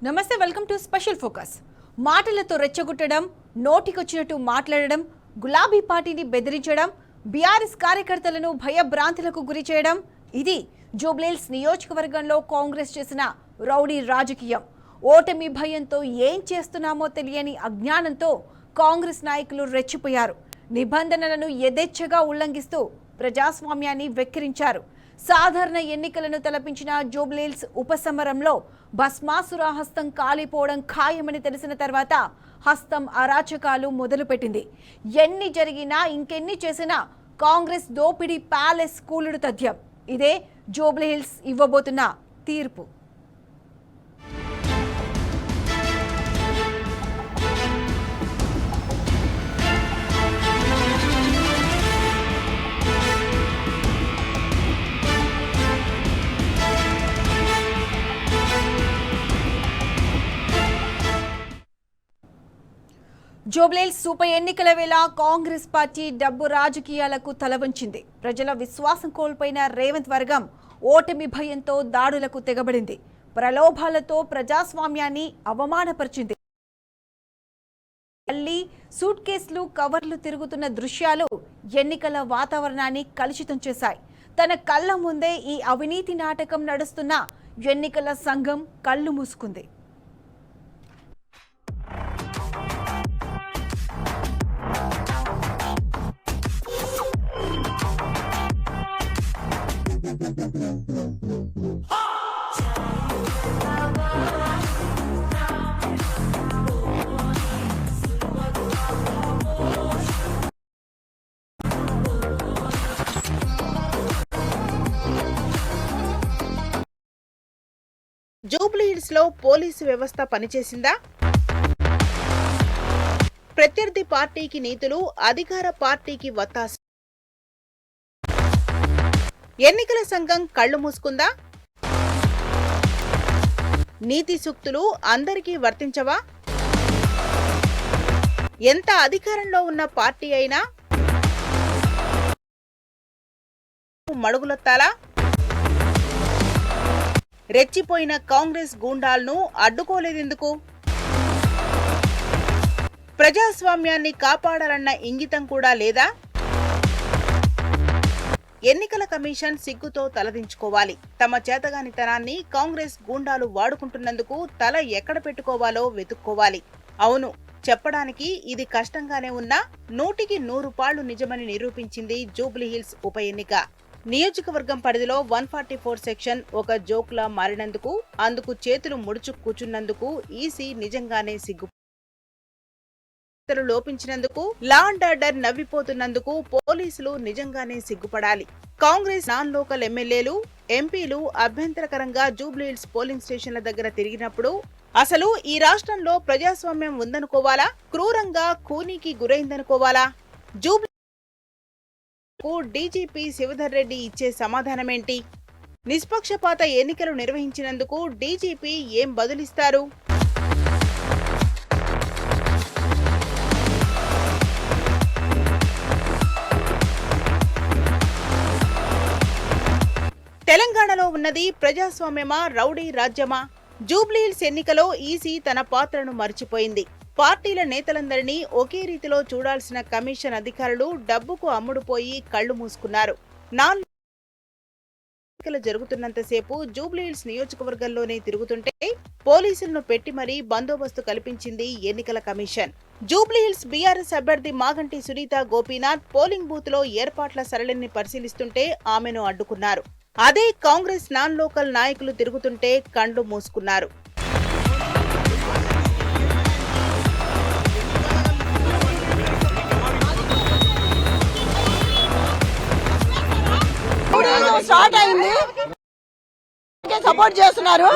నమస్తే, welcome to special focus. మాటలతో రెచ్చగొట్టడం, నోటికొచ్చినట్టు మాట్లాడడం, గులాబీ పార్టీని బెదిరించడం, బీఆర్ఎస్ కార్యకర్తలను భయభ్రాంతులకు గురి చేయడం, ఇది జూబ్లీహిల్స్ నియోజకవర్గంలో కాంగ్రెస్ చేసిన రౌడీ రాజకీయం. ఓటమి భయంతో ఏం చేస్తున్నామో తెలియని అజ్ఞానంతో కాంగ్రెస్ నాయకులు రెచ్చిపోయారు. నిబంధనలను యథేచ్ఛగా ఉల్లంఘిస్తూ ప్రజాస్వామ్యాన్ని వెక్కిరించారు. సాధారణ ఎన్నికలను తలపించిన జూబ్లీహిల్స్ ఉపసమరంలో భస్మాసుర హస్తం కాలిపోవడం ఖాయమని తెలిసిన తర్వాత హస్తం అరాచకాలు మొదలుపెట్టింది. ఎన్ని జరిగినా ఇంకెన్ని చేసినా కాంగ్రెస్ దోపిడీ ప్యాలెస్ కూలుడు తథ్యం. ఇదే జూబ్లీహిల్స్ ఇవ్వబోతున్న తీర్పు. జూబ్లీహిల్స్ ఉప ఎన్నికల వేళ కాంగ్రెస్ పార్టీ డబ్బు రాజకీయాలకు తలవంచింది. ప్రజల విశ్వాసం కోల్పోయిన రేవంత్ వర్గం ఓటమి భయంతో దాడులకు తెగబడింది. ప్రలోభాలతో ప్రజాస్వామ్యాన్ని అవమానపరిచింది. మళ్లీ సూట్ కేసులు, కవర్లు తిరుగుతున్న దృశ్యాలు ఎన్నికల వాతావరణాన్ని కలుషితం చేశాయి. తన కళ్ళ ముందే ఈ అవినీతి నాటకం నడుస్తున్న ఎన్నికల సంఘం కళ్ళు మూసుకుంది. జూబ్లీహిల్స్ లో పోలీసు వ్యవస్థ పనిచేసిందా? ప్రత్యర్థి పార్టీకి నీతులు, అధికార పార్టీకి వత్తాసు. ఎన్నికల సంఘం కళ్లు మూసుకుందా? నీతి సూక్తులు అందరికీ వర్తించవా? ఎంత అధికారంలో ఉన్న పార్టీ అయినా మడుగులొత్తాలా? రెచ్చిపోయిన కాంగ్రెస్ గూండాలను అడ్డుకోలేదెందుకు? ప్రజాస్వామ్యాన్ని కాపాడాలన్న ఇంగితం కూడా లేదా? ఎన్నికల కమిషన్ సిగ్గుతో తలదించుకోవాలి. తమ చేతగానితనాన్ని కాంగ్రెస్ గూండాలు వాడుకుంటున్నందుకు తల ఎక్కడ పెట్టుకోవాలో వెతుక్కోవాలి. అవును, చెప్పడానికి ఇది కష్టంగానే ఉన్నా 100కి 100 పాళ్లు నిజమని నిరూపించింది జూబ్లీహిల్స్ ఉప ఎన్నిక. నియోజకవర్గం పరిధిలో 144 సెక్షన్ ఒక జోక్లా మారినందుకు, అందుకు చేతులు ముడుచు కూర్చున్నందుకు ఈసీ నిజంగానే లోపించినందుకు, లా అండ్ ఆర్డర్ నవ్విపోతున్నందుకు పోలీసులు నిజంగానే సిగ్గుపడాలి. కాంగ్రెస్ నాన్ లోకల్ ఎమ్మెల్యేలు, ఎంపీలు అభ్యంతరకరంగా జూబ్లీహిల్స్ పోలింగ్ స్టేషన్ల దగ్గర తిరిగినప్పుడు అసలు ఈ రాష్ట్రంలో ప్రజాస్వామ్యం ఉందనుకోవాలా? క్రూరంగా ఖూనీకి గురైందనుకోవాలా? డీజీపీ శివధర్ రెడ్డి ఇచ్చే సమాధానమేంటి? నిష్పక్షపాత ఎన్నికలు నిర్వహించినందుకు డీజీపీ ఏం బదులిస్తారు? తెలంగాణలో ఉన్నది ప్రజాస్వామ్యమా, రౌడీ రాజ్యమా? జూబ్లీహిల్స్ ఎన్నికలో ఈసీ తన పాత్రను మర్చిపోయింది. పార్టీల నేతలందరినీ ఒకే రీతిలో చూడాల్సిన కమిషన్ అధికారులు డబ్బుకు అమ్ముడుపోయి కళ్లు మూసుకున్నారు. ఎన్నికలు జరుగుతున్నంతసేపు జూబ్లీహిల్స్ నియోజకవర్గంలోనే తిరుగుతుంటే పోలీసులను పెట్టి మరీ బందోబస్తు కల్పించింది ఎన్నికల కమిషన్. జూబ్లీహిల్స్ బీఆర్ఎస్ అభ్యర్థి మాగంటి సునీత గోపీనాథ్ పోలింగ్ బూత్ లో ఏర్పాట్ల సరళిని పరిశీలిస్తుంటే ఆమెను అడ్డుకున్నారు. అదే కాంగ్రెస్ నాన్ లోకల్ నాయకులు తిరుగుతుంటే కండ్లు మూసుకున్నారు. స్టార్ట్ అయింది, సపోర్ట్ చేస్తున్నారు.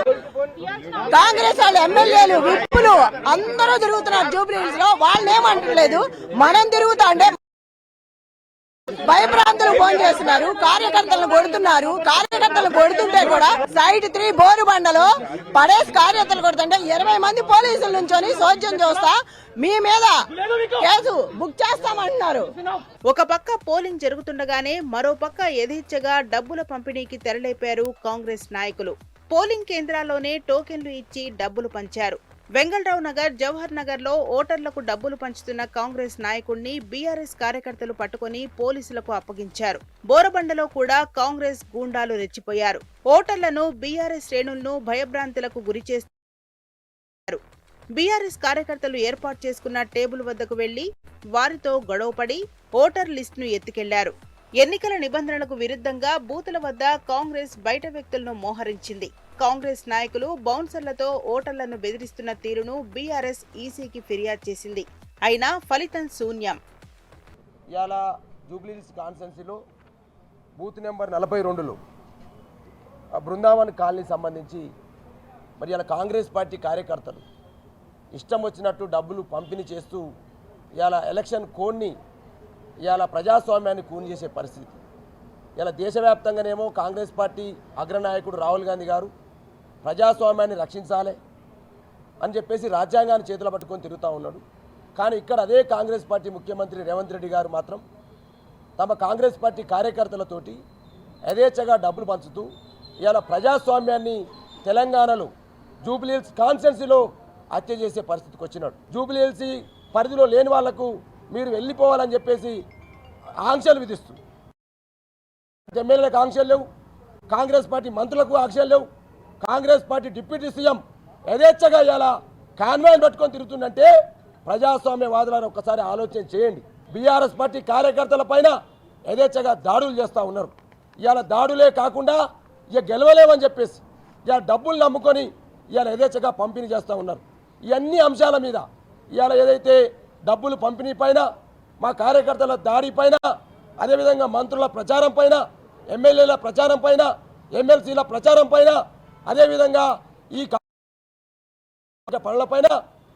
కాంగ్రెస్ వాళ్ళు ఎమ్మెల్యేలు, విప్పులు అందరూ తిరుగుతున్నారు జూబ్లీహిల్స్ లో. వాళ్ళు ఏమంటలేదు, మనం తిరుగుతా అంటే భయభ్రాంతులు ఫోన్ చేస్తున్నారు. కార్యకర్తలను కొడుతున్నారు. కార్యకర్తలను కొడుతుంటే కూడా సైడ్ 3 బోరుబండలో పడేసి కార్యకర్తలు కొడుతుంటే 20 మంది పోలీసుల నుంచొని సోద్యం చూస్తా మీ మీద కేసు బుక్ చేస్తామంటున్నారు. ఒక పక్క పోలింగ్ జరుగుతుండగానే మరో పక్క యథేచ్ఛగా డబ్బుల పంపిణీకి తెరలేపారు కాంగ్రెస్ నాయకులు. పోలింగ్ కేంద్రాల్లోనే టోకెన్లు ఇచ్చి డబ్బులు పంచారు. వెంగళరావు నగర్, జవహర్ నగర్ లో ఓటర్లకు డబ్బులు పంచుతున్న కాంగ్రెస్ నాయకుడిని బీఆర్ఎస్ కార్యకర్తలు పట్టుకుని పోలీసులకు అప్పగించారు. బోరబండలో కూడా కాంగ్రెస్ గూండాలు రెచ్చిపోయారు. ఓటర్లను బీఆర్ఎస్ శ్రేణులను భయభ్రాంతులకు గురిచేస్తారు. బీఆర్ఎస్ కార్యకర్తలు ఏర్పాటు చేసుకున్న టేబుల్ వద్దకు వెళ్లి వారితో గొడవపడి ఓటర్ లిస్టును ఎత్తుకెళ్లారు. ఎన్నికల నిబంధనలకు విరుద్ధంగా బూతుల వద్ద కాంగ్రెస్ బయట వ్యక్తులను మోహరించింది. కాంగ్రెస్ నాయకులు బౌన్సర్లతో ఓటర్లను బెదిరిస్తున్న తీరును బీఆర్ఎస్ ఈసీకి ఫిర్యాదు చేసింది. అయినా ఫలితం శూన్యం. ఇవాళ జూబ్లీహిల్స్ కాన్స్టిట్యున్సీలో బూత్ నెంబర్ 42లో బృందావన్ కాలనీ సంబంధించి మరి ఇలా కాంగ్రెస్ పార్టీ కార్యకర్తలు ఇష్టం వచ్చినట్టు డబ్బులు పంపిణీ చేస్తూ ఇవాళ ఎలక్షన్ కోడ్ని ఇవాళ ప్రజాస్వామ్యాన్ని కూని చేసే పరిస్థితి. ఇలా దేశవ్యాప్తంగానేమో కాంగ్రెస్ పార్టీ అగ్రనాయకుడు రాహుల్ గాంధీ గారు ప్రజాస్వామ్యాన్ని రక్షించాలి అని చెప్పేసి రాజ్యాంగాన్ని చేతులు పట్టుకొని తిరుగుతూ ఉన్నాడు. కానీ ఇక్కడ అదే కాంగ్రెస్ పార్టీ ముఖ్యమంత్రి రేవంత్ రెడ్డి గారు మాత్రం తమ కాంగ్రెస్ పార్టీ కార్యకర్తలతోటి యథేచ్ఛగా డబ్బులు పంచుతూ ఇవాళ ప్రజాస్వామ్యాన్ని తెలంగాణలో జూబ్లీహిల్స్ కాన్స్టిట్యున్సీలో హత్య చేసే పరిస్థితికి వచ్చినాడు. జూబ్లీహిల్స్ పరిధిలో లేని వాళ్లకు మీరు వెళ్ళిపోవాలని చెప్పేసి ఆంక్షలు విధిస్తూ ఎమ్మెల్యేలకు ఆంక్షలు లేవు, కాంగ్రెస్ పార్టీ మంత్రులకు ఆంక్షలు లేవు. కాంగ్రెస్ పార్టీ డిప్యూటీ సీఎం యథేచ్ఛగా ఇలా కాన్వాయ్ని పట్టుకొని తిరుగుతుందంటే ప్రజాస్వామ్యవాదులను ఒక్కసారి ఆలోచన చేయండి. బీఆర్ఎస్ పార్టీ కార్యకర్తల పైన యథేచ్ఛగా దాడులు చేస్తూ ఉన్నారు. ఇవాళ దాడులే కాకుండా ఇక గెలవలేమని చెప్పేసి ఇవాళ డబ్బులు నమ్ముకొని ఇవాళ యథేచ్ఛగా పంపిణీ చేస్తూ ఉన్నారు. ఇవన్నీ అంశాల మీద ఇవాళ ఏదైతే డబ్బులు పంపిణీ పైన, మా కార్యకర్తల దాడి పైన, అదేవిధంగా మంత్రుల ప్రచారం పైన, ఎమ్మెల్యేల ప్రచారం పైన, ఎమ్మెల్సీల ప్రచారం పైన, అదేవిధంగా ఈ పనుల పైన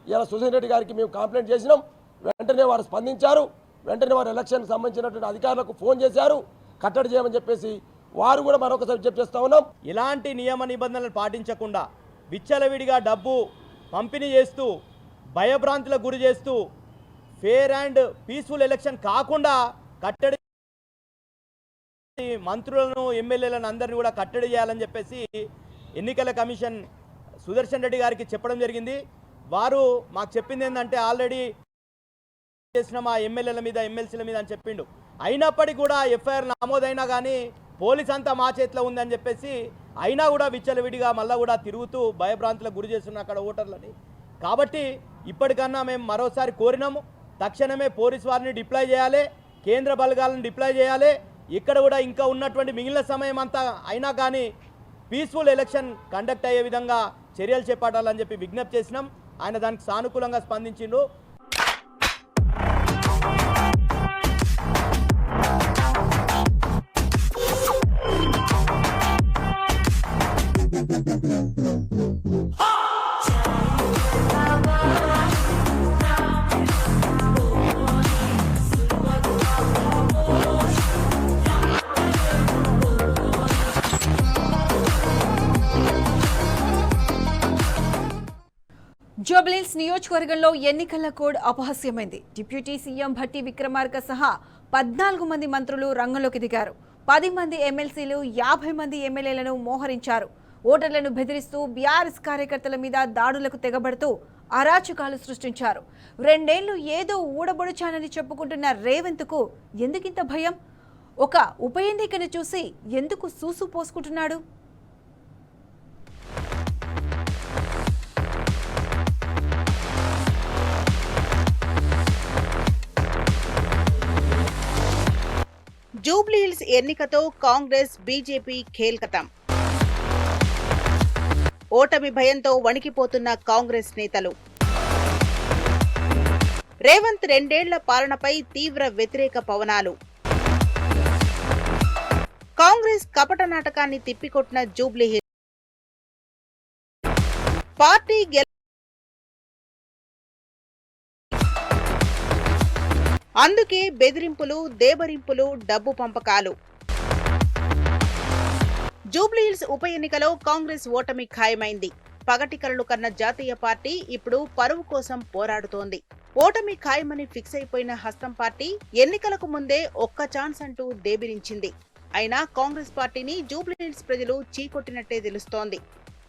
ఇలా సుజన్ రెడ్డి గారికి మేము కంప్లైంట్ చేసినాం. వెంటనే వారు స్పందించారు. వెంటనే వారు ఎలక్షన్కి సంబంధించినటువంటి అధికారులకు ఫోన్ చేశారు, కట్టడి చేయమని చెప్పేసి వారు కూడా మరొకసారి విజ్ఞప్తి చేస్తూ ఉన్నాం. ఇలాంటి నియమ నిబంధనలు పాటించకుండా విచ్చలవిడిగా డబ్బు పంపిణీ చేస్తూ భయభ్రాంతులకు గురి చేస్తూ ఫేర్ అండ్ పీస్ఫుల్ ఎలక్షన్ కాకుండా కట్టడి మంత్రులను, ఎమ్మెల్యేలను అందరినీ కూడా కట్టడి చేయాలని చెప్పేసి ఎన్నికల కమిషన్ సుదర్శన్ రెడ్డి గారికి చెప్పడం జరిగింది. వారు మాకు చెప్పింది ఏంటంటే ఆల్రెడీ చేసిన మా ఎమ్మెల్యేల మీద, ఎమ్మెల్సీల మీద అని చెప్పిండు. అయినప్పటికీ కూడా ఎఫ్ఐఆర్ నమోదైనా కానీ పోలీస్ అంతా మా చేతిలో ఉందని చెప్పేసి అయినా కూడా విచ్చలవిడిగా మళ్ళీ కూడా తిరుగుతూ భయభ్రాంతులకు గురి చేస్తున్న అక్కడ ఓటర్లని. కాబట్టి ఇప్పటికన్నా మేము మరోసారి కోరినాము, తక్షణమే పోలీస్ వారిని డిప్లాయ్ చేయాలి, కేంద్ర బలగాలను డిప్లాయ్ చేయాలి. ఇక్కడ కూడా ఇంకా ఉన్నటువంటి మిగిలిన సమయం అంతా అయినా కానీ పీస్ఫుల్ ఎలక్షన్ కండక్ట్ అయ్యే విధంగా చర్యలు చేపట్టాలని చెప్పి విజ్ఞప్తి చేసినాం. ఆయన దానికి సానుకూలంగా స్పందించిండు. జూబ్లీహిల్స్ నియోజకవర్గంలో ఎన్నికల కోడ్ అపహాస్యమైంది. డిప్యూటీ సీఎం భట్టి విక్రమార్క సహా 14 మంది మంత్రులు రంగంలోకి దిగారు. 10 మంది ఎమ్మెల్సీలు, 50 మంది ఎమ్మెల్యేలను మోహరించారు. ఓటర్లను బెదిరిస్తూ బీఆర్ఎస్ కార్యకర్తల మీద దాడులకు తెగబడుతూ అరాచకాలు సృష్టించారు. 2 ఏళ్లు ఏదో ఊడబొడుచానని చెప్పుకుంటున్న రేవంత్కు ఎందుకింత భయం? ఒక ఉప ఎన్నికను చూసి ఎందుకు సూసు పోసుకుంటున్నాడు? జూబ్లీహిల్స్ ఎన్నికతో కాంగ్రెస్, బీజేపీ ఖేల్కతం. ఓటమి భయంతో వణికిపోతున్న కాంగ్రెస్ నేతలు. రేవంత్ 2 ఏళ్ల పాలనపై తీవ్ర వ్యతిరేక పవనాలు. కాంగ్రెస్ కపట నాటకాన్ని తిప్పికొట్టిన జూబ్లీహిల్స్. పార్టీ అందుకే బెదిరింపులు, దేబరింపులు, డబ్బు పంపకాలు. జూబ్లీహిల్స్ ఉప ఎన్నికలో కాంగ్రెస్ ఓటమి ఖాయమైంది. పగటి కలలు కన్న జాతీయ పార్టీ ఇప్పుడు పరువు కోసం పోరాడుతోంది. ఓటమి ఖాయమని ఫిక్స్ అయిపోయిన హస్తం పార్టీ ఎన్నికలకు ముందే ఒక్క ఛాన్స్ అంటూ దేబిరించింది. అయినా కాంగ్రెస్ పార్టీని జూబ్లీహిల్స్ ప్రజలు చీకొట్టినట్టే తెలుస్తోంది.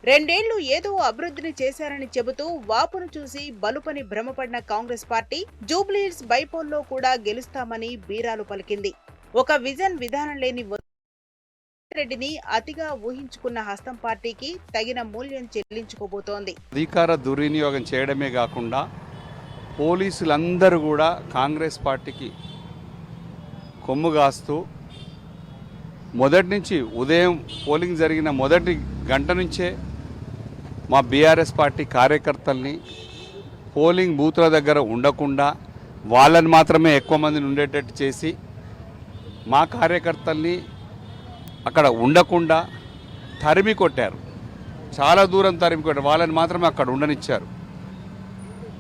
రెండేళ్లు ఏదో అభివృద్ధిని చేశారని చెబుతూ వాపును చూసి బలుపని భ్రమపడిన కాంగ్రెస్ పార్టీ జూబ్లీహిల్స్ బైపోల్లో కూడా గెలుస్తామని బీరాలు పలికింది. ఒక విధానం లేని రెడ్డిని అతిగా ఊహించుకున్న హస్తం పార్టీకి తగిన మూల్యం చెల్లించుకోబోతోంది. అధికార దుర్వినియోగం చేయడమే కాకుండా పోలీసులందరూ కూడా కాంగ్రెస్ పార్టీకి కొమ్ముగాస్తూ మొదటి నుంచి ఉదయం పోలింగ్ జరిగిన మొదటి గంట నుంచే మా బీఆర్ఎస్ పార్టీ కార్యకర్తల్ని పోలింగ్ బూత్ల దగ్గర ఉండకుండా వాళ్ళని మాత్రమే ఎక్కువ మందిని ఉండేటట్టు చేసి మా కార్యకర్తల్ని అక్కడ ఉండకుండా తరిమి కొట్టారు. చాలా దూరం తరిమి కొట్టారు. వాళ్ళని మాత్రమే అక్కడ ఉండనిచ్చారు.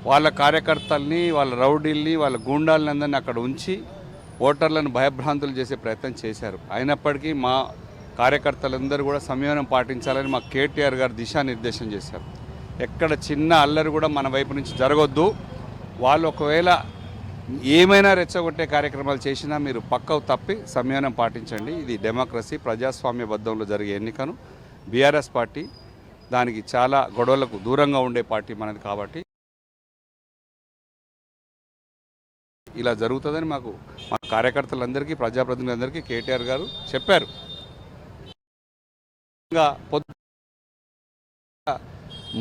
వాళ్ళ కార్యకర్తల్ని, వాళ్ళ రౌడీల్ని, వాళ్ళ గూండాలని అందరినీ అక్కడ ఉంచి ఓటర్లను భయభ్రాంతులు చేసే ప్రయత్నం చేశారు. అయినప్పటికీ మా కార్యకర్తలందరూ కూడా సంయమనం పాటించాలని మా కేటీఆర్ గారు దిశానిర్దేశం చేశారు. ఎక్కడ చిన్న అల్లరి కూడా మన వైపు నుంచి జరగొద్దు. వాళ్ళు ఒకవేళ ఏమైనా రెచ్చగొట్టే కార్యక్రమాలు చేసినా మీరు పక్కకు తప్పి సంయమనం పాటించండి. ఇది డెమోక్రసీ, ప్రజాస్వామ్యబద్ధంలో జరిగే ఎన్నికను బీఆర్ఎస్ పార్టీ దానికి చాలా గొడవలకు దూరంగా ఉండే పార్టీ మనది. కాబట్టి ఇలా జరుగుతుందని మా కార్యకర్తలందరికీ, ప్రజాప్రతినిధులందరికీ కేటీఆర్ గారు చెప్పారు.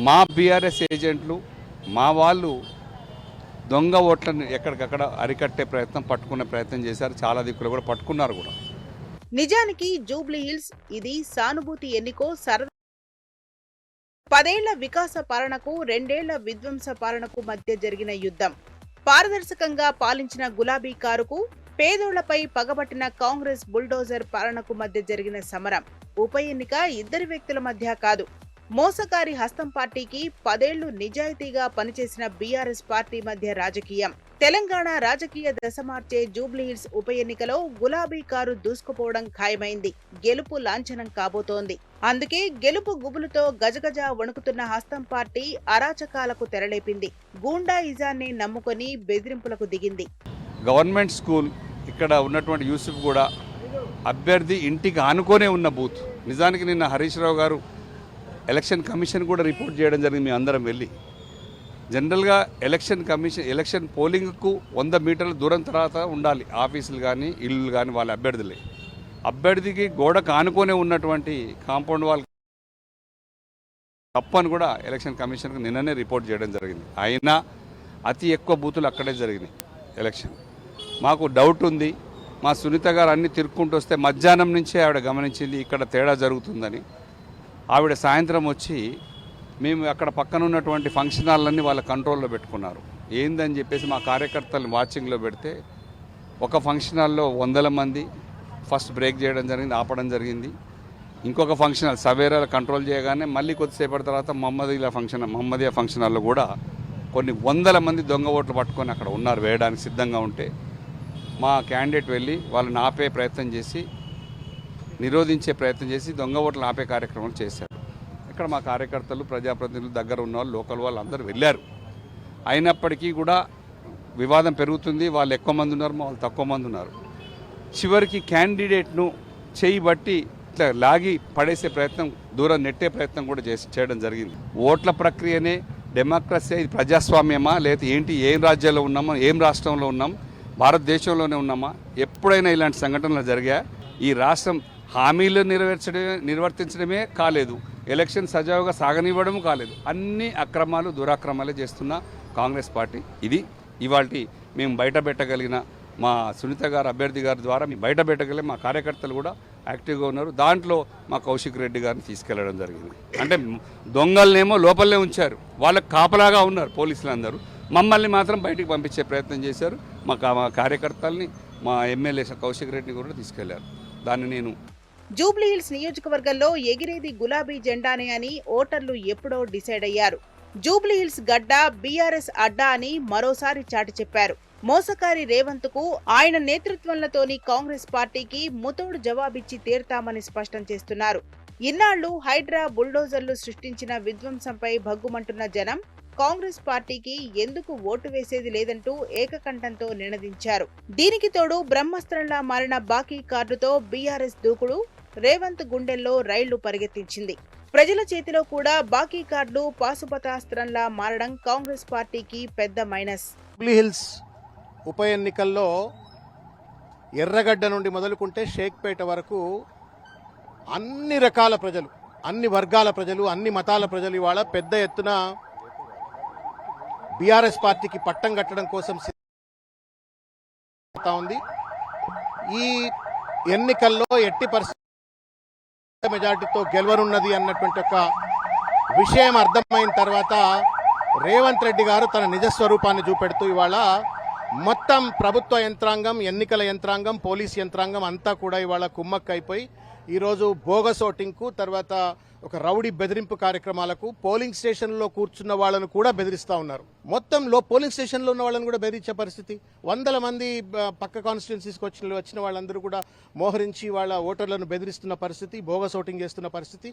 మా బీఆర్ఎస్ ఏజెంట్లు, మా వాళ్ళు దొంగ ఓట్లను ఎక్కడికక్కడ అరికట్టే ప్రయత్నం, పట్టుకునే ప్రయత్నం చేశారు. చాలా దిక్కులు కూడా పట్టుకున్నారు కూడా. నిజానికి జూబ్లీహిల్స్ ఇది సానుభూతి ఎన్నికో సరదా 10 ఏళ్ల వికాస పాలనకు 2 ఏళ్ల విధ్వంస పాలనకు మధ్య జరిగిన యుద్ధం. పారదర్శకంగా పాలించిన గులాబీ కారుకు, పేదోళ్లపై పగబట్టిన కాంగ్రెస్ బుల్డోజర్ పాలనకు మధ్య జరిగిన సమరం. ఉప ఎన్నిక ఇద్దరి వ్యక్తుల మధ్య కాదు, మోసకారి హస్తం పార్టీకి 10 ఏళ్లు నిజాయితీగా పనిచేసిన బీఆర్ఎస్ పార్టీ మధ్య రాజకీయం. తెలంగాణ రాజకీయ దశ మార్చే జూబ్లీహిల్స్ ఉప ఎన్నికలో గులాబీ కారు దూసుకుపోవడం ఖాయమైంది. గెలుపు లాంఛనం కాబోతోంది. అందుకే గెలుపు గుబులుతో గజగజ వణుకుతున్న హస్తం పార్టీ అరాచకాలకు తెరలేపింది. గూండాయిజాన్ని నమ్ముకొని బెదిరింపులకు దిగింది. గవర్నమెంట్ స్కూల్ ఇక్కడ ఉన్నటువంటి యూసుఫ్ కూడా అభ్యర్థి ఇంటికి ఆనుకోనే ఉన్న బూత్. నిజానికి నిన్న హరీష్ రావు గారు ఎలక్షన్ కమిషన్ కూడా రిపోర్ట్ చేయడం జరిగింది. మేము అందరం వెళ్ళి జనరల్గా ఎలక్షన్ పోలింగ్కు 100 మీటర్ల దూరం తర్వాత ఉండాలి ఆఫీసులు కానీ, ఇల్లు కానీ, వాళ్ళ అభ్యర్థికి గోడకు ఆనుకోనే ఉన్నటువంటి కాంపౌండ్ వాల్ తప్పని కూడా ఎలక్షన్ కమిషన్కు నిన్ననే రిపోర్ట్ చేయడం జరిగింది. అయినా అతి ఎక్కువ బూతులు అక్కడే జరిగినాయి ఎలక్షన్. మాకు డౌట్ ఉంది. మా సునీత గారు అన్ని తిరుక్కుంటూ వస్తే మధ్యాహ్నం నుంచే ఆవిడ గమనించింది ఇక్కడ తేడా జరుగుతుందని. ఆవిడ సాయంత్రం వచ్చి మేము అక్కడ పక్కన ఉన్నటువంటి ఫంక్షన్ హాల్లన్నీ వాళ్ళ కంట్రోల్లో పెట్టుకున్నారు. ఏందని చెప్పేసి మా కార్యకర్తలను వాచింగ్లో పెడితే ఒక ఫంక్షన్ హాల్లో 100 మంది ఫస్ట్ బ్రేక్ చేయడం జరిగింది, ఆపడం జరిగింది. ఇంకొక ఫంక్షన్ హాల్ సవేరాలు కంట్రోల్ చేయగానే మళ్ళీ కొద్దిసేపటి తర్వాత మహమ్మదియా ఫంక్షన్ హాల్లో కూడా కొన్ని 100 మంది దొంగ ఓట్లు పట్టుకొని అక్కడ ఉన్నారు, వేయడానికి సిద్ధంగా ఉంటే మా క్యాండిడేట్ వెళ్ళి వాళ్ళని ఆపే ప్రయత్నం చేసి, నిరోధించే ప్రయత్నం చేసి దొంగ ఓట్లు ఆపే కార్యక్రమాలు చేశారు. ఇక్కడ మా కార్యకర్తలు, ప్రజాప్రతినిధులు, దగ్గర ఉన్న వాళ్ళు, లోకల్ వాళ్ళు అందరూ వెళ్ళారు. అయినప్పటికీ కూడా వివాదం పెరుగుతుంది. వాళ్ళు ఎక్కువ మంది ఉన్నారు, వాళ్ళు తక్కువ మంది ఉన్నారు. చివరికి క్యాండిడేట్ను చేయి బట్టి ఇట్లా లాగి పడేసే ప్రయత్నం, దూరం నెట్టే ప్రయత్నం కూడా చేయడం జరిగింది. ఓట్ల ప్రక్రియనే డెమోక్రసీ, ఇది ప్రజాస్వామ్యమా లేకపోతే ఏంటి? ఏం రాజ్యాల్లో ఉన్నామా, ఏం రాష్ట్రంలో ఉన్నాం, భారతదేశంలోనే ఉన్నామా? ఎప్పుడైనా ఇలాంటి సంఘటనలు జరిగా? ఈ రాష్ట్రం హామీలు నిర్వర్తించడమే కాలేదు, ఎలక్షన్ సజావుగా సాగనివ్వడం కాలేదు. అన్ని అక్రమాలు, దురాక్రమాలే చేస్తున్న కాంగ్రెస్ పార్టీ ఇది. ఇవాళ మేము బయట పెట్టగలిగిన మా సునీత గారు అభ్యర్థి గారి ద్వారా మేము బయట పెట్టగలిగే మా కార్యకర్తలు కూడా యాక్టివ్గా ఉన్నారు. దాంట్లో మా కౌశిక్ రెడ్డి గారిని తీసుకెళ్లడం జరిగింది. అంటే దొంగలనేమో లోపలనే ఉంచారు, వాళ్ళకి కాపలాగా ఉన్నారు పోలీసులు అందరూ. మమ్మల్ని మాత్రం బయటికి పంపించే ప్రయత్నం చేశారు. మా కార్యకర్తల్ని, మా ఎమ్మెల్యే కౌశిక్ రెడ్డిని కూడా తీసుకెళ్లారు. దాన్ని నేను జూబ్లీహిల్స్ నియోజకవర్గంలో ఎగిరేది గులాబీ జెండానే అని ఓటర్లు ఎప్పుడో డిసైడ్ అయ్యారు. జూబ్లీహిల్స్ గడ్డ బీఆర్ఎస్ అడ్డా అని మరోసారి చాటి చెప్పారు. మోసకారి రేవంత్ కు ఆయన నేతృత్వంలోని కాంగ్రెస్ పార్టీకి ముతోడు జవాబిచ్చి తీరుతామని స్పష్టం చేస్తున్నారు. ఇన్నాళ్లు హైడ్రా, బుల్డోజర్లు సృష్టించిన విధ్వంసంపై భగ్గుమంటున్న జనం కాంగ్రెస్ పార్టీకి ఎందుకు ఓటు వేసేది లేదంటూ ఏకకంఠంతో నినదించారు. దీనికి తోడు బ్రహ్మాస్త్రంలా మారిన బాకీ కార్డుతో బీఆర్ఎస్ దూకుడు రేవంత్ గుండెల్లో రైళ్లు పరిగెత్తించింది. ప్రజల చేతిలో కూడా బాకీ కార్డులు పాశుపతాస్త్రంలా మారడం కాంగ్రెస్ పార్టీకి పెద్ద మైనస్. జూబ్లీహిల్స్ ఉప ఎన్నికల్లో ఎర్రగడ్డ నుండి మొదలుకుంటే షేక్పేట వరకు అన్ని రకాల ప్రజలు, అన్ని వర్గాల ప్రజలు, అన్ని మతాల ప్రజలు ఇవాళ పెద్ద ఎత్తున బీఆర్ఎస్ పార్టీకి పట్టం కట్టడం కోసం సిద్ధంగా ఉంది. ఈ ఎన్నికల్లో ఎట్టి పరిస్థితి మెజార్టీతో గెలవనున్నది అన్నటువంటి ఒక విషయం అర్థమైన తర్వాత రేవంత్ రెడ్డి గారు తన నిజ స్వరూపాన్ని చూపెడుతూ ఇవాళ మొత్తం ప్రభుత్వ యంత్రాంగం, ఎన్నికల యంత్రాంగం, పోలీస్ యంత్రాంగం అంతా కూడా ఇవాళ కుమ్మక్కైపోయి ఈరోజు బోగస్ ఓటింగ్కు, తర్వాత ఒక రౌడీ బెదిరింపు కార్యక్రమాలకు పోలింగ్ స్టేషన్లో కూర్చున్న వాళ్ళను కూడా బెదిరిస్తూ ఉన్నారు. మొత్తంలో పోలింగ్ స్టేషన్లో ఉన్న వాళ్ళని కూడా బెదిరించే పరిస్థితి. వందల మంది పక్క కాన్స్టిట్యున్సీస్కి వచ్చిన వాళ్ళందరూ కూడా మోహరించి వాళ్ళ ఓటర్లను బెదిరిస్తున్న పరిస్థితి, బోగస్ ఓటింగ్ చేస్తున్న పరిస్థితి.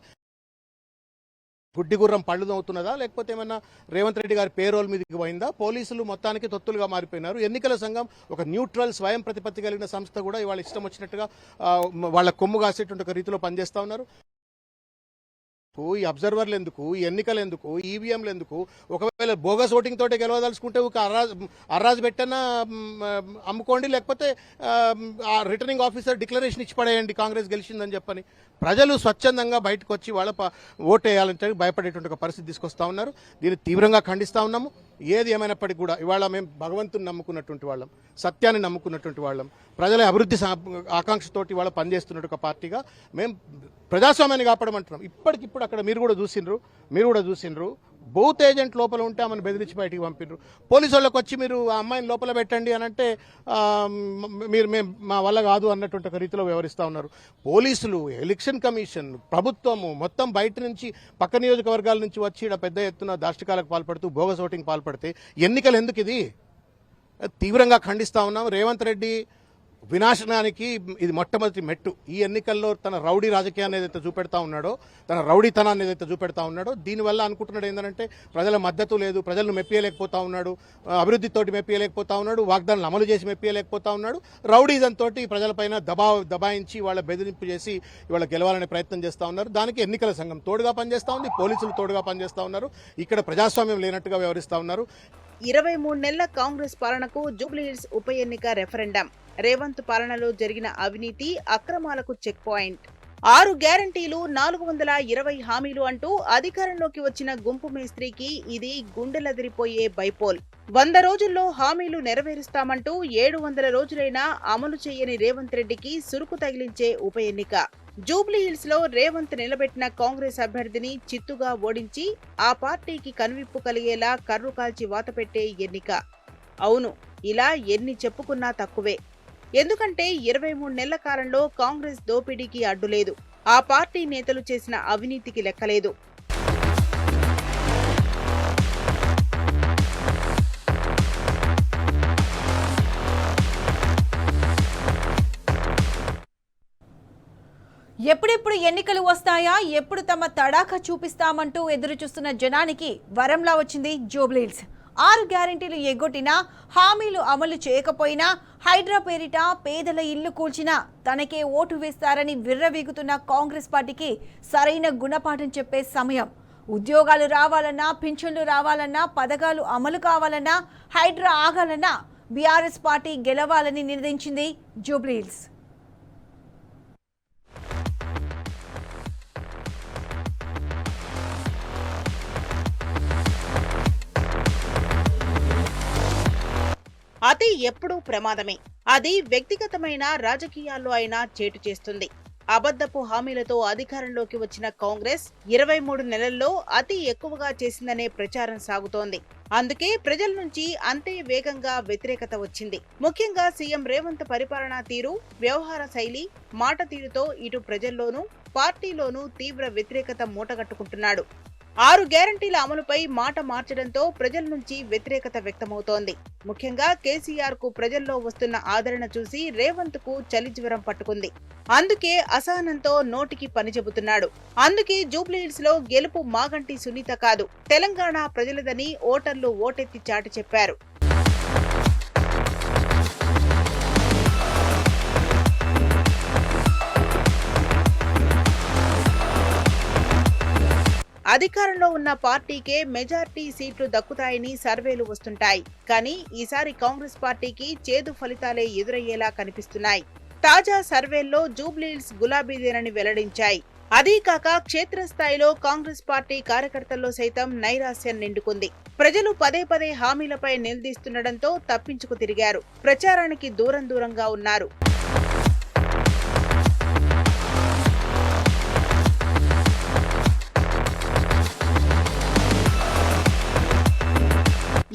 గుడ్డిగుర్రం పళ్ళు అవుతున్నదా, లేకపోతే ఏమన్నా రేవంత్ రెడ్డి గారి పేరోల్ మీదకి పోయిందా? పోలీసులు మొత్తానికి తొత్తులుగా మారిపోయినారు. ఎన్నికల సంఘం ఒక న్యూట్రల్ స్వయం ప్రతిపత్తి కలిగిన సంస్థ కూడా ఇవాళ ఇష్టం వచ్చినట్టుగా వాళ్ళ కొమ్ము కాసేటువంటి ఒక రీతిలో పనిచేస్తూ ఉన్నారు. ఈ అబ్జర్వర్లు ఎందుకు, ఈ ఎన్నికలు ఎందుకు, ఈవీఎంలు ఎందుకు? ఒకవేళ బోగస్ ఓటింగ్ తోటే గెలవదలుచుకుంటే ఒక అర్రాజు పెట్టన్నా అమ్ముకోండి, లేకపోతే రిటర్నింగ్ ఆఫీసర్ డిక్లరేషన్ ఇచ్చి పడేయండి కాంగ్రెస్ గెలిచిందని చెప్పని. ప్రజలు స్వచ్ఛందంగా బయటకు వచ్చి వాళ్ళ ఓటు వేయాలంటే భయపడేటువంటి ఒక పరిస్థితి తీసుకొస్తా ఉన్నారు. దీన్ని తీవ్రంగా ఖండిస్తా ఉన్నాము. ఏది ఏమైనప్పటికీ కూడా ఇవాళ మేము భగవంతుని నమ్ముకున్నటువంటి వాళ్ళం, సత్యాన్ని నమ్ముకున్నటువంటి వాళ్ళం, ప్రజల అభివృద్ధి ఆకాంక్షతోటి ఇవాళ పనిచేస్తున్నట్టు ఒక పార్టీగా మేము ప్రజాస్వామ్యాన్ని కాపాడమంటున్నాం. ఇప్పటికిప్పుడు అక్కడ మీరు కూడా చూసిండ్రు బూత్ ఏజెంట్ లోపల ఉంటే ఆమెను బెదిరించి బయటికి పంపిండ్రు. పోలీసు వాళ్ళకి వచ్చి మీరు ఆ అమ్మాయిని లోపల పెట్టండి అని అంటే మేము మా వల్ల కాదు అన్నటువంటి ఒక రీతిలో వ్యవహరిస్తూ ఉన్నారు. పోలీసులు, ఎలక్షన్ కమిషన్, ప్రభుత్వము మొత్తం బయట నుంచి పక్క నియోజకవర్గాల నుంచి వచ్చి ఇక్కడ పెద్ద ఎత్తున దాష్టికాలకు పాల్పడుతూ బోగస్ ఓటింగ్ పాల్పడితే ఎన్నికలు ఎందుకు? ఇది తీవ్రంగా ఖండిస్తూ ఉన్నాం. రేవంత్ రెడ్డి వినాశనానికి ఇది మొట్టమొదటి మెట్టు. ఈ ఎన్నికల్లో తన రౌడీ రాజకీయాన్ని ఏదైతే చూపెడతా ఉన్నాడో, తన రౌడీతనాన్ని ఏదైతే చూపెడతా ఉన్నాడో, దీనివల్ల అనుకుంటున్నాడు ఏంటంటే ప్రజల మద్దతు లేదు, ప్రజలను మెప్పియలేకపోతా ఉన్నాడు, అభివృద్ధితోటి మెప్పియలేకపోతా ఉన్నాడు, వాగ్దానాలు అమలు చేసి మెప్పియలేకపోతా ఉన్నాడు. రౌడీజంతో ప్రజలపైన దబాయించి వాళ్ళ బెదిరింపు చేసి ఇవాళ గెలవాలనే ప్రయత్నం చేస్తూ ఉన్నారు. దానికి ఎన్నికల సంఘం తోడుగా పనిచేస్తూ ఉంది, పోలీసులు తోడుగా పనిచేస్తూ ఉన్నారు. ఇక్కడ ప్రజాస్వామ్యం లేనట్టుగా వ్యవహరిస్తూ ఉన్నారు. 23 నెలల కాంగ్రెస్ పాలనకు జూబ్లీహిల్స్ ఉప ఎన్నిక రెఫరెండం. రేవంత్ పాలనలో జరిగిన అవినీతి, అక్రమాలకు చెక్ పాయింట్. 6 గ్యారంటీలు, 420 హామీలు అంటూ అధికారంలోకి వచ్చిన గుంపు మేస్త్రికి ఇది గుండెలదిరిపోయే బైపోల్. 100 రోజుల్లో హామీలు నెరవేరుస్తామంటూ 700 రోజులైనా అమలు చేయని రేవంత్ రెడ్డికి సురుకు తగిలించే ఉప ఎన్నిక. జూబ్లీహిల్స్ లో రేవంత్ నిలబెట్టిన కాంగ్రెస్ అభ్యర్థిని చిత్తుగా ఓడించి ఆ పార్టీకి కనువిప్పు కలిగేలా కర్రు కాల్చి వాతపెట్టే ఎన్నిక. అవును, ఇలా ఎన్ని చెప్పుకున్నా తక్కువే. ఎందుకంటే 23 నెలల కాలంలో కాంగ్రెస్ దోపిడీకి అడ్డులేదు, ఆ పార్టీ నేతలు చేసిన అవినీతికి లెక్కలేదు. ఎప్పుడెప్పుడు ఎన్నికలు వస్తాయా, ఎప్పుడు తమ తడాఖా చూపిస్తామంటూ ఎదురు చూస్తున్న జనానికి వరంలా వచ్చింది జూబ్లీహిల్స్. 6 గ్యారెంటీలు ఎగ్గొట్టినా, హామీలు అమలు చేయకపోయినా, హైడ్రా పేరిట పేదల ఇల్లు కూల్చినా తనకే ఓటు వేస్తారని విర్రవీగుతున్న కాంగ్రెస్ పార్టీకి సరైన గుణపాఠం చెప్పే సమయం. ఉద్యోగాలు రావాలన్నా, పింఛన్లు రావాలన్నా, పథకాలు అమలు కావాలన్నా, హైడ్రా ఆగాలన్నా బీఆర్ఎస్ పార్టీ గెలవాలని నిర్ణయించింది జూబ్లీహిల్స్. అతి ఎప్పుడూ ప్రమాదమే. అది వ్యక్తిగతమైన, రాజకీయాల్లో అయినా చేటు చేస్తుంది. అబద్ధపు హామీలతో అధికారంలోకి వచ్చిన కాంగ్రెస్ 23 నెలల్లో అతి ఎక్కువగా చేసిందనే ప్రచారం సాగుతోంది. అందుకే ప్రజల నుంచి అంతే వేగంగా వ్యతిరేకత వచ్చింది. ముఖ్యంగా సీఎం రేవంత్ పరిపాలనా తీరు, వ్యవహార శైలి, మాట తీరుతో ఇటు ప్రజల్లోనూ పార్టీలోనూ తీవ్ర వ్యతిరేకత మూటగట్టుకుంటున్నాడు. 6 గ్యారంటీల అమలుపై మాట మార్చడంతో ప్రజల నుంచి వ్యతిరేకత వ్యక్తమవుతోంది. ముఖ్యంగా కేసీఆర్ కు ప్రజల్లో వస్తున్న ఆదరణ చూసి రేవంత్ కు చలిజ్వరం పట్టుకుంది. అందుకే అసహనంతో నోటికి పని చెబుతున్నాడు. అందుకే జూబ్లీహిల్స్ లో గెలుపు మాగంటి సునీత కాదు, తెలంగాణ ప్రజలదని ఓటర్లు ఓటెత్తి చాటి చెప్పారు. అధికారంలో ఉన్న పార్టీకే మెజారిటీ సీట్లు దక్కుతాయని సర్వేలు వస్తుంటాయి. కానీ ఈసారి కాంగ్రెస్ పార్టీకి చేదు ఫలితాలే ఎదురయ్యేలా కనిపిస్తున్నాయి. తాజా సర్వేల్లో జూబ్లీహిల్స్ గులాబీదేనని వెల్లడించాయి. అదీ కాక క్షేత్రస్థాయిలో కాంగ్రెస్ పార్టీ కార్యకర్తల్లో సైతం నైరాశ్యం నిండుకుంది. ప్రజలు పదే పదే హామీలపై నిలదీస్తుండటంతో తప్పించుకు తిరిగారు. ప్రచారానికి దూరంగా ఉన్నారు.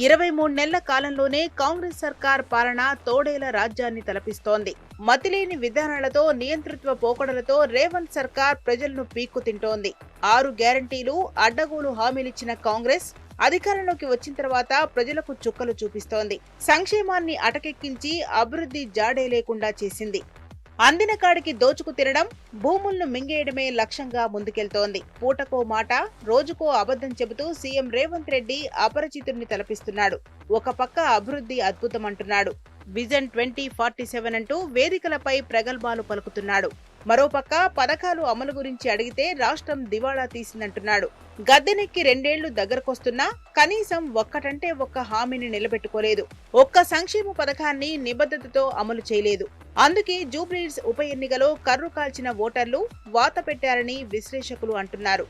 ఇరవై 23 నెలల కాలంలోనే కాంగ్రెస్ సర్కార్ పాలన తోడేల రాజ్యాన్ని తలపిస్తోంది. మతిలేని విధానాలతో, నియంతృత్వ పోకడలతో రేవంత్ సర్కార్ ప్రజలను పీక్కు తింటోంది. 6 గ్యారంటీలు, అడ్డగోలు హామీలిచ్చిన కాంగ్రెస్ అధికారంలోకి వచ్చిన తర్వాత ప్రజలకు చుక్కలు చూపిస్తోంది. సంక్షేమాన్ని అటకెక్కించి అభివృద్ధి జాడే లేకుండా చేసింది. అందిన కాడికి దోచుకు తినడం, భూములను మింగేయడమే లక్ష్యంగా ముందుకెళ్తోంది. పూటకో మాట, రోజుకో అబద్ధం చెబుతూ సీఎం రేవంత్ రెడ్డి అపరిచితుడిని తలపిస్తున్నాడు. ఒక పక్క అభివృద్ధి అద్భుతమంటున్నాడు. విజన్ 2047 అంటూ వేదికలపై ప్రగల్భాలు పలుకుతున్నాడు. మరోపక్క పథకాలు అమలు గురించి అడిగితే రాష్ట్రం దివాళా తీసిందంటున్నాడు. గద్దెనెక్కి 2 ఏళ్లు దగ్గరకొస్తున్నా కనీసం ఒక్కటంటే ఒక్క హామీని నిలబెట్టుకోలేదు. ఒక్క సంక్షేమ పథకాన్ని నిబద్ధతతో అమలు చేయలేదు. అందుకే జూబ్లీహిల్స్ ఉప ఎన్నికలో కర్రు కాల్చిన ఓటర్లు వాత పెట్టారని విశ్లేషకులు అంటున్నారు.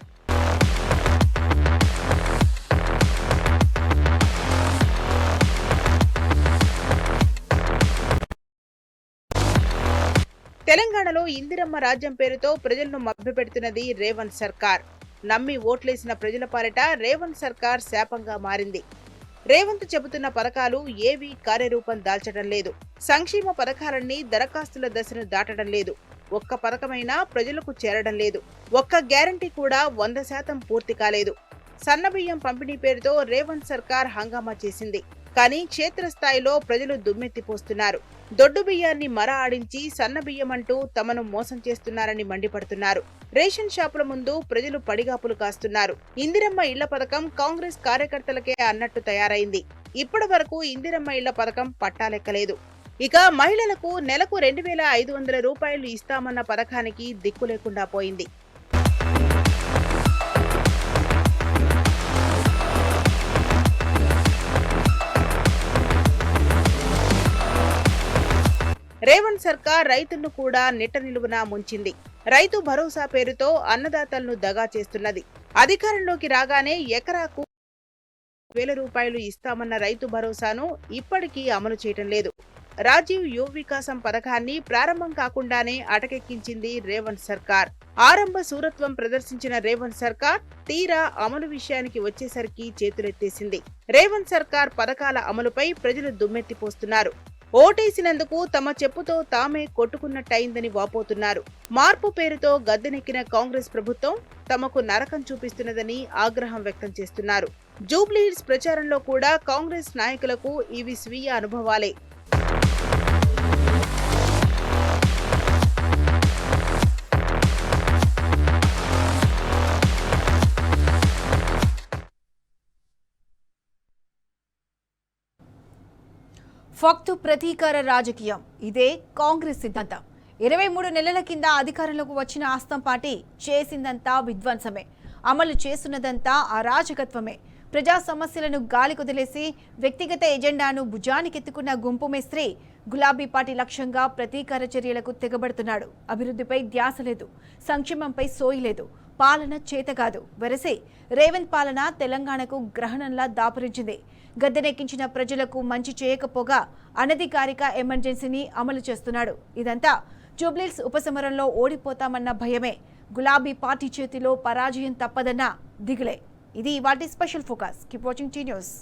తెలంగాణలో ఇందిరమ్మ రాజ్యం పేరుతో ప్రజలను మభ్యపెడుతున్నది రేవంత్ సర్కార్. నమ్మి ఓట్లేసిన ప్రజల పాలిట రేవంత్ సర్కార్ శాపంగా మారింది. రేవంత్ చెబుతున్న పథకాలు ఏవీ కార్యరూపం దాల్చడం లేదు. సంక్షేమ పథకాలన్నీ దరఖాస్తుల దశను దాటడం లేదు. ఒక్క పథకమైనా ప్రజలకు చేరడం లేదు. ఒక్క గ్యారంటీ కూడా 100% పూర్తి కాలేదు. సన్నబియ్యం పంపిణీ పేరుతో రేవంత్ సర్కార్ హంగామా చేసింది. కానీ క్షేత్రస్థాయిలో ప్రజలు దుమ్మెత్తిపోస్తున్నారు. దొడ్డు బియ్యాన్ని మర ఆడించి సన్నబియ్యం అంటూ తమను మోసం చేస్తున్నారని మండిపడుతున్నారు. రేషన్ షాపుల ముందు ప్రజలు పడిగాపులు కాస్తున్నారు. ఇందిరమ్మ ఇళ్ల పథకం కాంగ్రెస్ కార్యకర్తలకే అన్నట్టు తయారైంది. ఇప్పటి వరకు ఇందిరమ్మ ఇళ్ల పథకం పట్టాలెక్కలేదు. ఇక మహిళలకు నెలకు 2500 రూపాయలు ఇస్తామన్న పథకానికి దిక్కు లేకుండా పోయింది. రేవంత్ సర్కార్ రైతులను కూడా నిట్ట నిలువున ముంచింది. రైతు భరోసా పేరుతో అన్నదాతలను దగా చేస్తున్నది. అధికారంలోకి రాగానే ఎకరాకు 1000 రూపాయలు ఇస్తామన్న రైతు భరోసాను ఇప్పటికీ అమలు చేయటం లేదు. రాజీవ్ యువ వికాసం పథకాన్ని ప్రారంభం కాకుండానే అటకెక్కించింది రేవంత్ సర్కార్. ఆరంభ సూరత్వం ప్రదర్శించిన రేవంత్ సర్కార్ తీరా అమలు విషయానికి వచ్చేసరికి చేతులెత్తేసింది. రేవంత్ సర్కార్ పథకాల అమలుపై ప్రజలు దుమ్మెత్తిపోస్తున్నారు. ఓటేసినందుకు తమ చెప్పుతో తామే కొట్టుకున్నట్టయిందని వాపోతున్నారు. మార్పు పేరుతో గద్దెనెక్కిన కాంగ్రెస్ ప్రభుత్వం తమకు నరకం చూపిస్తున్నదని ఆగ్రహం వ్యక్తం చేస్తున్నారు. జూబ్లీహిల్స్ ప్రచారంలో కూడా కాంగ్రెస్ నాయకులకు ఇవి స్వీయ అనుభవాలే. ఫక్తు ప్రతీకార రాజకీయం ఇదే కాంగ్రెస్ సిద్ధాంతం. 23 నెలల కింద అధికారంలోకి వచ్చిన ఆస్తం పార్టీ చేసిందంతా విధ్వంసమే, అమలు చేస్తున్నదంతా అరాజకత్వమే. ప్రజా సమస్యలను గాలికొదిలేసి వ్యక్తిగత ఎజెండాను భుజానికెత్తుకున్న గుంపు మేస్త్రి గులాబీ పార్టీ లక్ష్యంగా ప్రతీకార చర్యలకు తెగబడుతున్నాడు. అభివృద్ధిపై ధ్యాస లేదు, సంక్షేమంపై సోయి లేదు, పాలన చేతకాదు. వరసే రేవంత్ పాలన తెలంగాణకు గ్రహణంలా దాపురించింది. గద్దెనెక్కించిన ప్రజలకు మంచి చేయకపోగా అనధికారిక ఎమర్జెన్సీని అమలు చేస్తున్నాడు. ఇదంతా జూబ్లీహిల్స్ ఉపసమరంలో ఓడిపోతామన్న భయమే, గులాబీ పార్టీ చేతిలో పరాజయం తప్పదన్న దిగులే. ఇది వాటి special focus. Keep watching tea news.